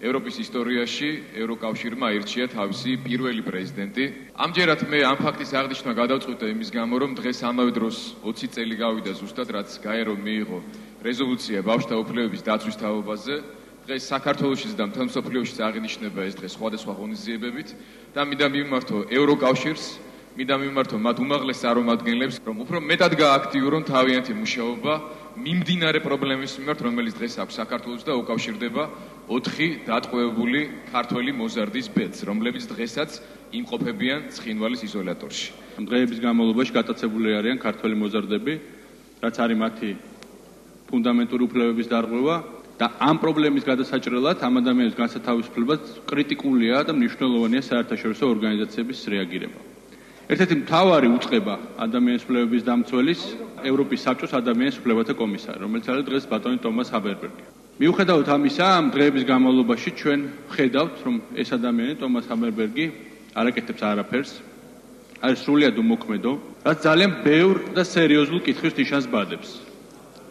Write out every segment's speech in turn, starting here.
ევროპის ისტორიაში ევროკავშირმა აირჩია თავისი პირველი პრეზიდენტი. ამჯერად მე ამ ფაქტის აღნიშვნა გადავწყვიტე იმის გამო, რომ დღეს ამავე დროს 20 წელი გავიდა ზუსტად, რაც გაერო მიიღო რეზოლუცია ბავშვთა უფლებების დაცვის თაობაზე. დღეს საქართველოშიც და მთელ მსოფლიოშიც აღინიშნება ეს დღე სხვადასხვა ღონისძიებებით და მინდა მივმართო ევროკავშირს, მინდა მივმართო მათ უმაღლეს წარმომადგენლებს, რომ უფრო მეტად გააქტიურონ თავიანთი მუშაობა მიმდინარე პრობლემის მიმართ, რომელიც დღეს აქვს საქართველოს და უკავშირდება 4 დატყვევებული ქართველი მოზარდის ბედს, რომლებიც დღესაც იმყოფებიან ცხინვალის იზოლატორში. ამ დღეების განმავლობაში გატაცებული არიან ქართველი მოზარდები, რაც არის მათი ფუნდამენტური უფლებების დარღვევა და ამ პრობლემის გადასაჭრელად ამ ადამიანების განსათავისუფლებლად კრიტიკულია და მნიშვნელოვანია საერთაშორისო ორგანიზაციების რეაგირება. ერთ-ერთი მთავარი უწყება ადამიანის უფლებების დამცველის ევროპის საბჭოს ადამიანის უფლებათა კომისარი, რომელიც არის დღეს ბატონი ტომას ჰამერბერგი. მიუხედავად ამისა, ამ დღეების განმავლობაში ჩვენ ვხედავთ, რომ ეს ადამიანი ტომას ჰამერბერგი არ აკეთებს არაფერს, არის სრულიად უმოქმედო, რაც ძალიან ბევრ და სერიოზულ კითხვის ნიშანს ბადებს.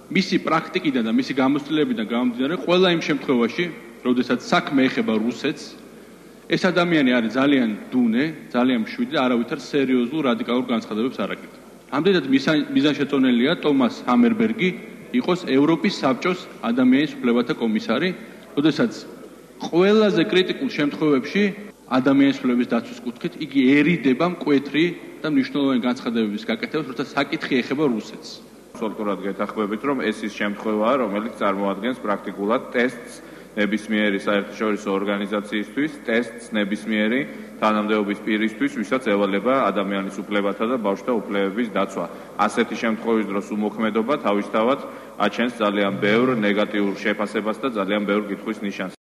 მისი პრაქტიკიდან და მისი გამოცდილებიდან გამომდინარე, ყველა იმ შემთხვევაში, როდესაც საქმე ეხება რუსეთს, ეს ადამიანი არის ძალიან დუნე, ძალიან მშვიდი და არავითარ სერიოზულ რადიკალურ განცხადებებს არ აკეთებს. ამდენად მიზანშეწონილია ტომას ჰამერბერგი იყოს ევროპის საბჭოს ადამიანის უფლებათა კომისარი, როდესაც ყველაზე კრიტიკულ შემთხვევებში ადამიანის უფლებების დაცვის კუთხით იგი ერიდება მკვეთრი და მნიშვნელოვანი განცხადებების გაკეთებას, როცა საკითხი ეხება რუსეთს. აბსოლუტურად გეთანხმებით, რომ ეს ის შემთხვევაა, რომელიც წარმოადგენს პრაქტიკულად ტესტს ნებისმიერი საერთაშორისო ორგანიზაციისთვის, ტესტს ნებისმიერი თანამდებობის პირისთვის, ვისაც ევალება ადამიანის უფლებათა და ბავშვთა უფლებების დაცვა. ასეთი შემთხვევის დროს უმოქმედობა თავისთავად აჩენს ძალიან ბევრ ნეგატიურ შეფასებას და ძალიან ბევრ კითხვის ნიშანს.